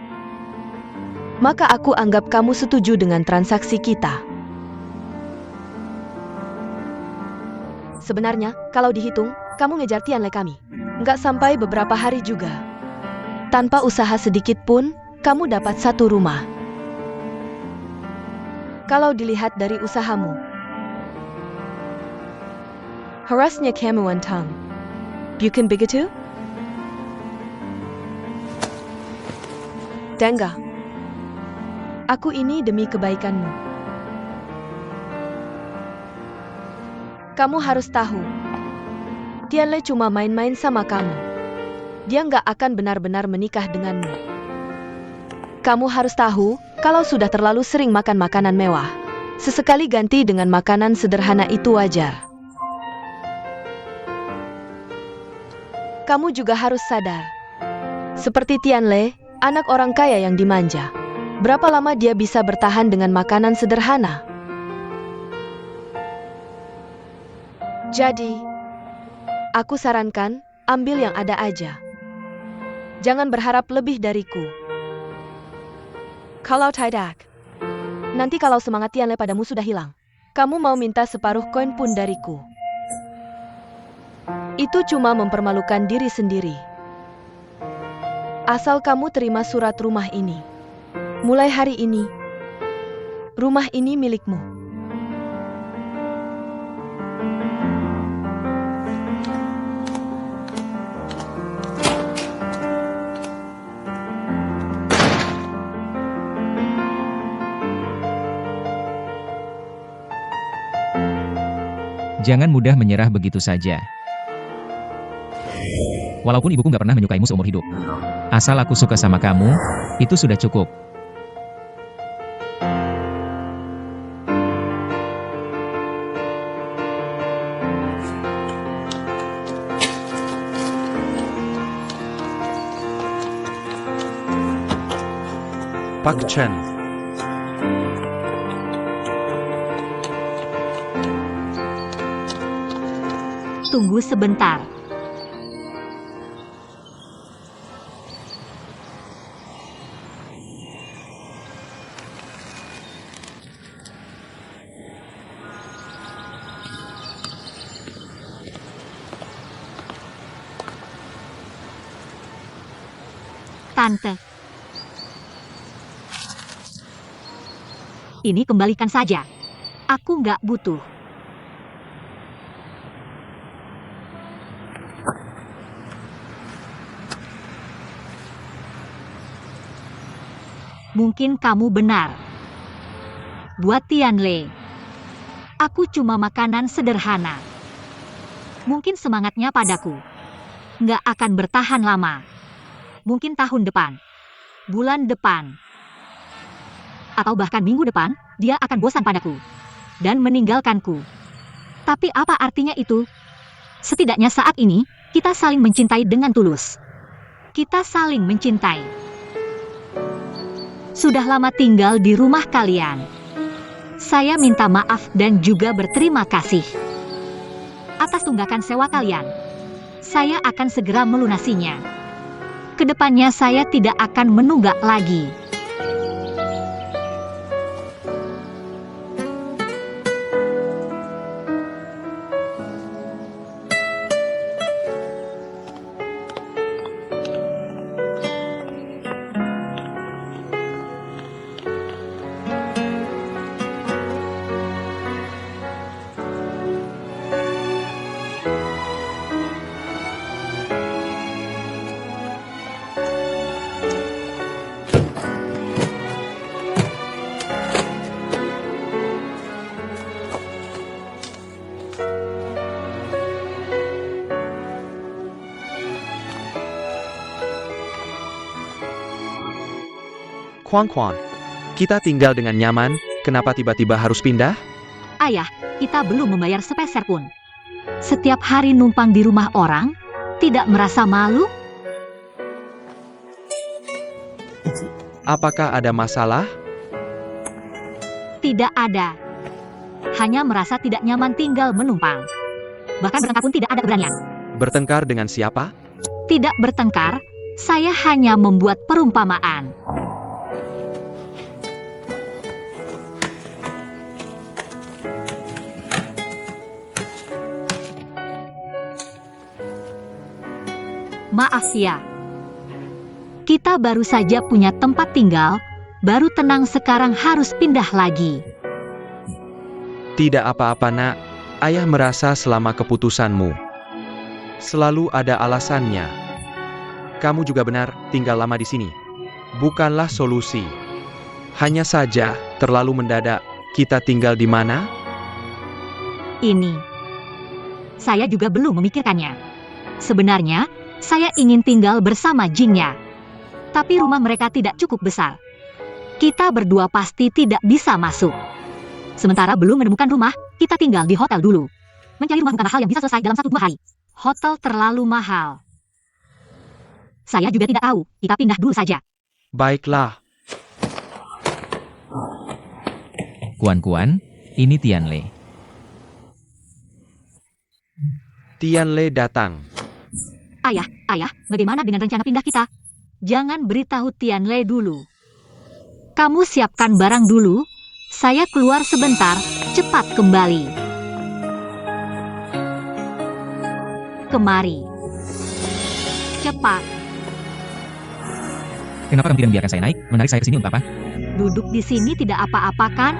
Maka aku anggap kamu setuju dengan transaksi kita. Sebenarnya, kalau dihitung, kamu ngejar Tianle kami. Nggak sampai beberapa hari juga. Tanpa usaha sedikit pun, kamu dapat satu rumah. Kalau dilihat dari usahamu. Harusnya kamu untung. Bukan begitu? Dengga. Aku ini demi kebaikanmu. Kamu harus tahu, Tianle cuma main-main sama kamu. Dia nggak akan benar-benar menikah denganmu. Kamu harus tahu, kalau sudah terlalu sering makan makanan mewah, sesekali ganti dengan makanan sederhana itu wajar. Kamu juga harus sadar, seperti Tianle, anak orang kaya yang dimanja. Berapa lama dia bisa bertahan dengan makanan sederhana? Jadi, aku sarankan, ambil yang ada aja. Jangan berharap lebih dariku. Kalau tidak, nanti kalau semangat Tianle padamu sudah hilang, kamu mau minta separuh koin pun dariku. Itu cuma mempermalukan diri sendiri. Asal kamu terima surat rumah ini. Mulai hari ini, rumah ini milikmu. Jangan mudah menyerah begitu saja. Walaupun ibuku nggak pernah menyukaimu seumur hidup. Asal aku suka sama kamu, itu sudah cukup. Pak Chen. Tunggu sebentar. Tante. Ini kembalikan saja. Aku nggak butuh. Mungkin kamu benar. Buat Tianle, aku cuma makanan sederhana. Mungkin semangatnya padaku nggak akan bertahan lama. Mungkin tahun depan, bulan depan, atau bahkan minggu depan, dia akan bosan padaku dan meninggalkanku. Tapi apa artinya itu? Setidaknya saat ini, kita saling mencintai dengan tulus. Kita saling mencintai. Sudah lama tinggal di rumah kalian. Saya minta maaf dan juga berterima kasih atas tunggakan sewa kalian. Saya akan segera melunasinya. Kedepannya saya tidak akan menunggak lagi. Kuang, kita tinggal dengan nyaman, kenapa tiba-tiba harus pindah? Ayah, kita belum membayar sepeser pun. Setiap hari numpang di rumah orang, tidak merasa malu? Apakah ada masalah? Tidak ada. Hanya merasa tidak nyaman tinggal menumpang. Bahkan bertengkar pun tidak ada keberanian. Bertengkar dengan siapa? Tidak bertengkar, saya hanya membuat perumpamaan. Maaf ya. Kita baru saja punya tempat tinggal, baru tenang sekarang harus pindah lagi. Tidak apa-apa nak, ayah merasa selama keputusanmu selalu ada alasannya. Kamu juga benar, tinggal lama di sini bukanlah solusi. Hanya saja, terlalu mendadak, kita tinggal di mana? Ini. Saya juga belum memikirkannya. Sebenarnya, saya ingin tinggal bersama Jingnya. Tapi rumah mereka tidak cukup besar. Kita berdua pasti tidak bisa masuk. Sementara belum menemukan rumah, kita tinggal di hotel dulu. Mencari rumah bukan hal yang bisa selesai dalam 1-2 hari. Hotel terlalu mahal. Saya juga tidak tahu, kita pindah dulu saja. Baiklah. Kuan, ini Tianle. Tianle datang. Ayah, bagaimana dengan rencana pindah kita? Jangan beritahu Tianle dulu. Kamu siapkan barang dulu, saya keluar sebentar, cepat kembali. Kemari. Cepat. Kenapa kamu tidak membiarkan saya naik? Menarik saya ke sini untuk apa? Duduk di sini tidak apa-apa kan?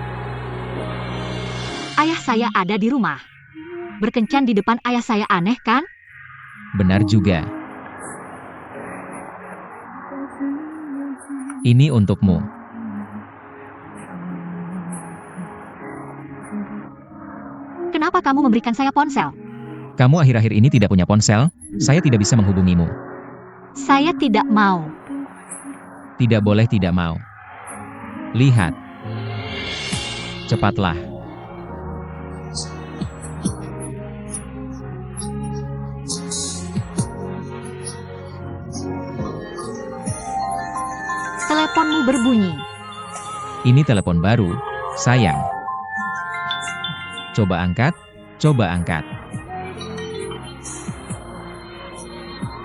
Ayah saya ada di rumah. Berkencan di depan ayah saya aneh kan? Benar juga. Ini untukmu. Kenapa kamu memberikan saya ponsel? Kamu akhir-akhir ini tidak punya ponsel, saya tidak bisa menghubungimu. Saya tidak mau. Tidak boleh tidak mau. Lihat. Cepatlah. Teleponmu berbunyi. Ini telepon baru, sayang. Coba angkat, coba angkat.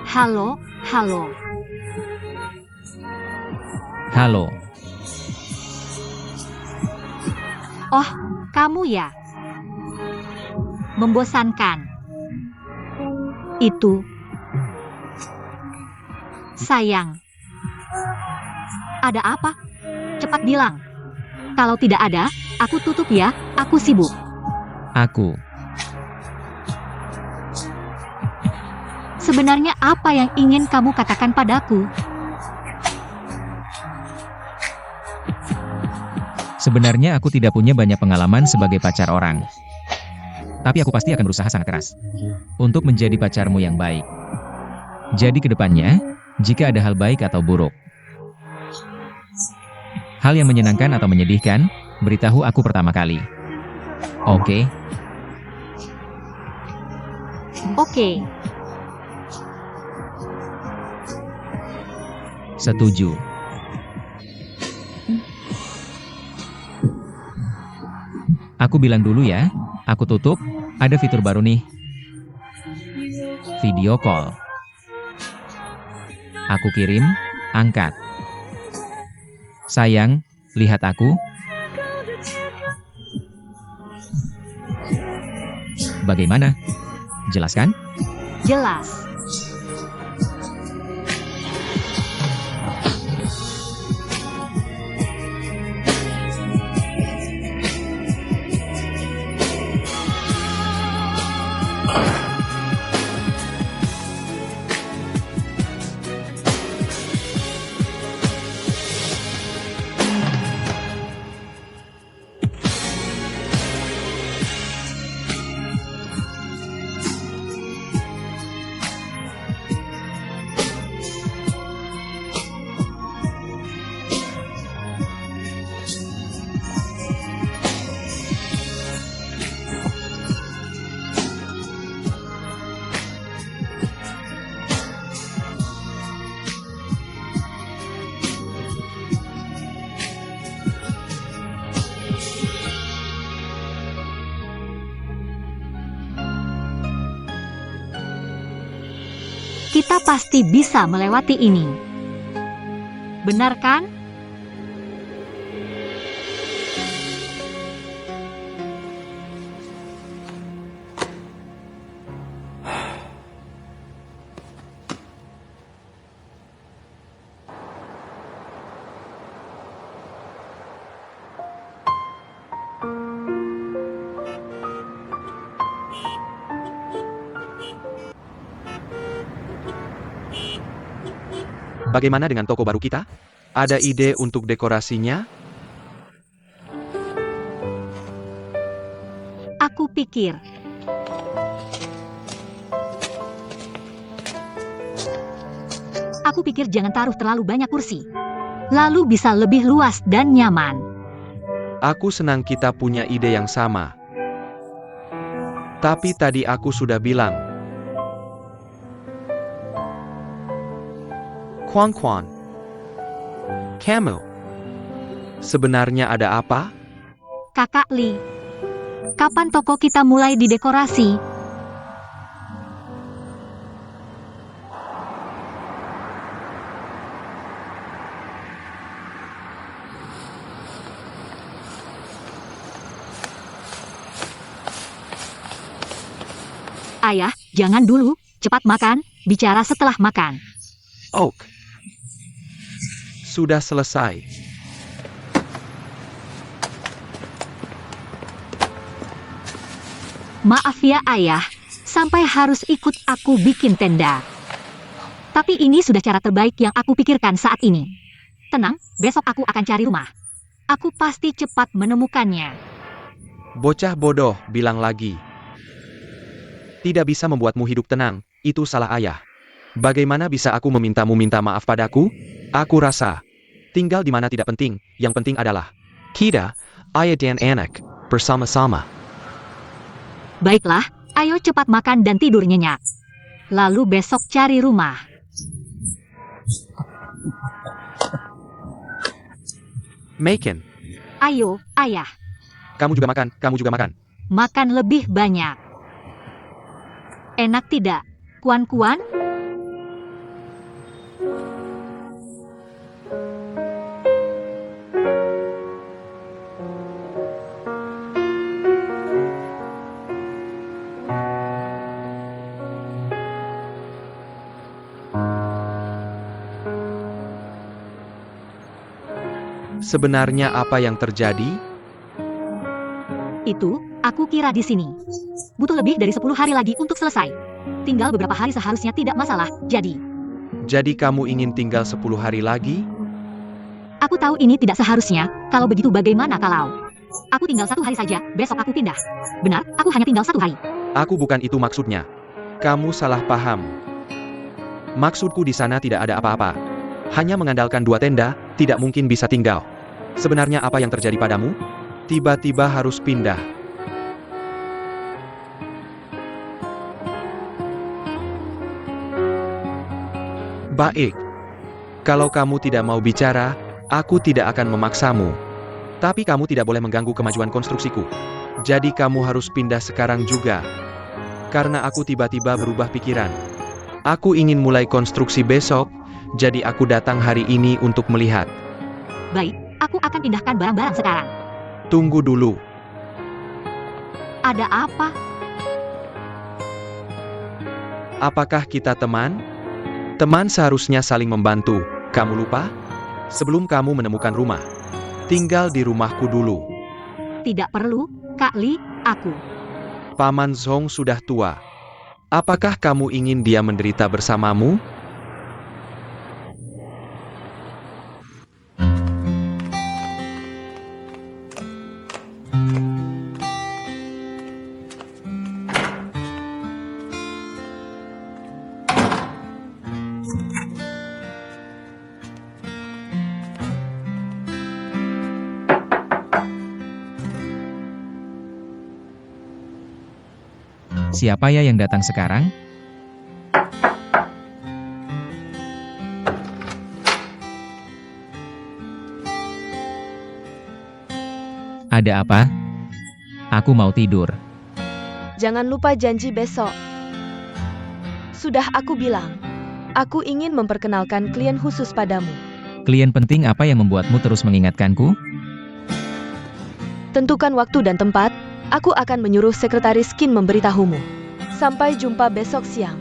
Halo, halo. Halo, Oh, kamu ya? Membosankan. Itu. Sayang. Ada apa? Cepat bilang. Kalau tidak ada, aku tutup ya, aku sibuk. aku. Sebenarnya apa yang ingin kamu katakan padaku? Sebenarnya aku tidak punya banyak pengalaman sebagai pacar orang. Tapi aku pasti akan berusaha sangat keras untuk menjadi pacarmu yang baik. Jadi kedepannya, jika ada hal baik atau buruk, hal yang menyenangkan atau menyedihkan, beritahu aku pertama kali. Oke? Oke, Setuju. Aku bilang dulu ya, aku tutup, ada fitur baru nih. Video call. Aku kirim, angkat. Sayang, lihat aku. Bagaimana? Jelas kan? jelas. Kita pasti bisa melewati ini. Benar kan? Bagaimana dengan toko baru kita? Ada ide untuk dekorasinya? Aku pikir. Aku pikir jangan taruh terlalu banyak kursi. Lalu bisa lebih luas dan nyaman. Aku senang kita punya ide yang sama. Tapi tadi aku sudah bilang. Kuan. Kamu. Sebenarnya ada apa? Kakak Lee, kapan toko kita mulai didekorasi? Ayah, jangan dulu, cepat makan, bicara setelah makan. Oak. Sudah selesai. Maaf ya ayah, sampai harus ikut aku bikin tenda. Tapi ini sudah cara terbaik yang aku pikirkan saat ini. Tenang, besok aku akan cari rumah. Aku pasti cepat menemukannya. Bocah bodoh, bilang lagi. Tidak bisa membuatmu hidup tenang, itu salah ayah. Bagaimana bisa aku memintamu minta maaf padaku? Aku rasa, tinggal di mana tidak penting, yang penting adalah kita, ayah dan anak, bersama-sama. Baiklah, ayo cepat makan dan tidur nyenyak. Lalu besok cari rumah. Maken, Ayo, ayah. kamu juga makan, kamu juga makan. Makan lebih banyak. Enak tidak, Kuan-Kuan? Sebenarnya apa yang terjadi? Itu, aku kira di sini. Butuh lebih dari 10 hari lagi untuk selesai. Tinggal beberapa hari seharusnya tidak masalah, jadi. Jadi kamu ingin tinggal 10 hari lagi? Aku tahu ini tidak seharusnya, kalau begitu bagaimana kalau? Aku tinggal 1 hari saja, besok aku pindah. Benar, aku hanya tinggal 1 hari. Aku bukan itu maksudnya. Kamu salah paham. Maksudku di sana tidak ada apa-apa. Hanya mengandalkan 2 tenda, tidak mungkin bisa tinggal. Sebenarnya apa yang terjadi padamu? Tiba-tiba harus pindah. Baik. Kalau kamu tidak mau bicara, aku tidak akan memaksamu. Tapi kamu tidak boleh mengganggu kemajuan konstruksiku. Jadi kamu harus pindah sekarang juga. Karena aku tiba-tiba berubah pikiran. Aku ingin mulai konstruksi besok, jadi aku datang hari ini untuk melihat. Baik, aku akan pindahkan barang-barang sekarang. Tunggu dulu. Ada apa? Apakah kita teman? Teman seharusnya saling membantu. Kamu lupa? Sebelum kamu menemukan rumah, tinggal di rumahku dulu. Tidak perlu, Kak Li, aku. Paman Zhong sudah tua. Apakah kamu ingin dia menderita bersamamu? Siapa ya yang datang sekarang? Ada apa? Aku mau tidur. Jangan lupa janji besok. Sudah aku bilang, aku ingin memperkenalkan klien khusus padamu. Klien penting apa yang membuatmu terus mengingatkanku? Tentukan waktu dan tempat, aku akan menyuruh sekretaris Qin memberitahumu. Sampai jumpa besok siang.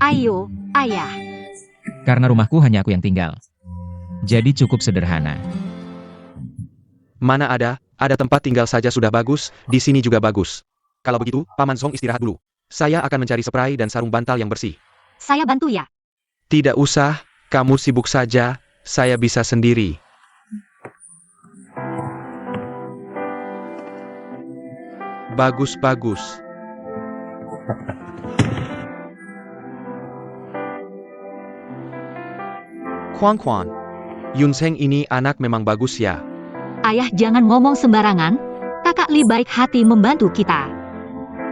Ayo, ayah. Karena rumahku hanya aku yang tinggal. Jadi cukup sederhana. Mana ada tempat tinggal saja sudah bagus, di sini juga bagus. Kalau begitu, Paman Zhong istirahat dulu. Saya akan mencari spray dan sarung bantal yang bersih. Saya bantu ya. Tidak usah, kamu sibuk saja, saya bisa sendiri. Bagus-bagus. Kuan-Kuan, Yunseng ini anak memang bagus ya. Ayah jangan ngomong sembarangan. Kakak Li baik hati membantu kita.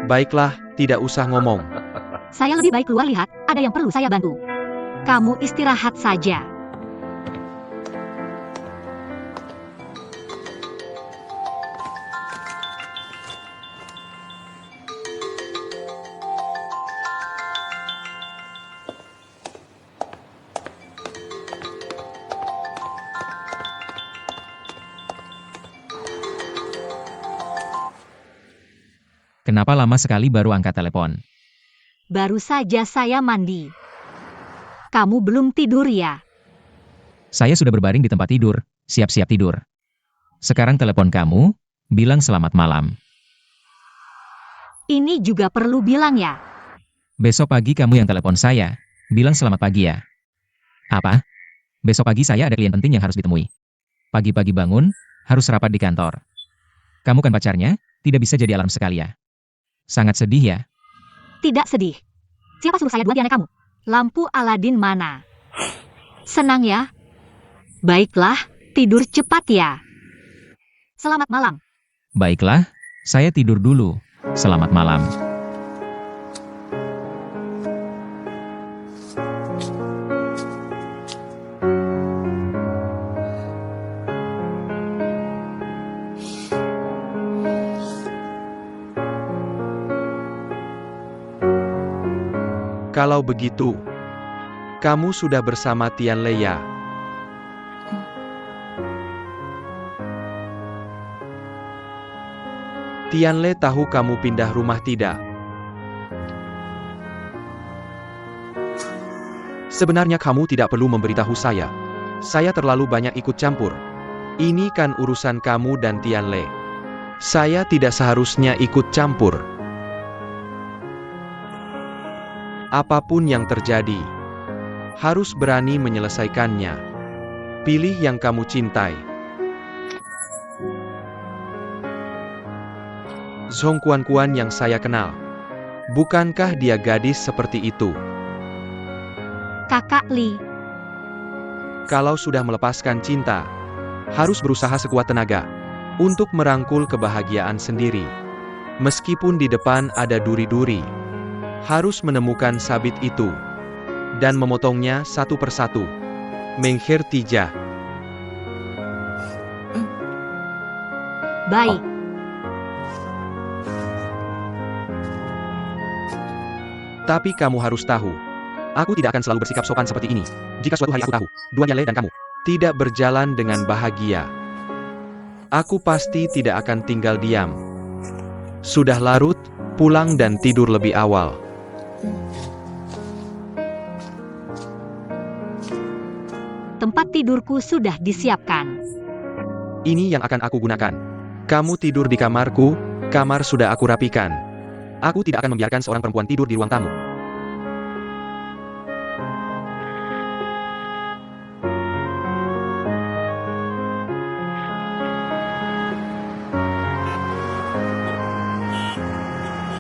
Baiklah, tidak usah ngomong. Saya lebih baik keluar lihat, ada yang perlu saya bantu. Kamu istirahat saja. Kenapa lama sekali baru angkat telepon? Baru saja saya mandi. Kamu belum tidur ya? Saya sudah berbaring di tempat tidur, siap-siap tidur. Sekarang telepon kamu, bilang selamat malam. Ini juga perlu bilang ya. Besok pagi kamu yang telepon saya, bilang selamat pagi ya. Apa? Besok pagi saya ada klien penting yang harus ditemui. Pagi-pagi bangun, harus rapat di kantor. Kamu kan pacarnya, tidak bisa jadi alarm sekali ya. Sangat sedih ya. Tidak sedih. Siapa suruh saya dua Diana kamu? Lampu Aladin mana? Senang ya? Baiklah, tidur cepat ya. Selamat malam. Baiklah, saya tidur dulu. Selamat malam. Kalau begitu, kamu sudah bersama Tianle ya? Tianle tahu kamu pindah rumah tidak? Sebenarnya kamu tidak perlu memberitahu saya. Saya terlalu banyak ikut campur. Ini kan urusan kamu dan Tianle. Saya tidak seharusnya ikut campur. Apapun yang terjadi, harus berani menyelesaikannya. Pilih yang kamu cintai. Zhong Kuan-Kuan yang saya kenal. Bukankah dia gadis seperti itu? Kakak Li. Kalau sudah melepaskan cinta, harus berusaha sekuat tenaga untuk merangkul kebahagiaan sendiri. Meskipun di depan ada duri-duri, harus menemukan sabit itu dan memotongnya satu persatu. Menghir tija. Baik. Tapi kamu harus tahu, aku tidak akan selalu bersikap sopan seperti ini. Jika suatu hari aku tahu, dua Tianle dan kamu tidak berjalan dengan bahagia, aku pasti tidak akan tinggal diam. Sudah larut, pulang dan tidur lebih awal. Tempat tidurku sudah disiapkan. Ini yang akan aku gunakan. Kamu tidur di kamarku, kamar sudah aku rapikan. Aku tidak akan membiarkan seorang perempuan tidur di ruang tamu.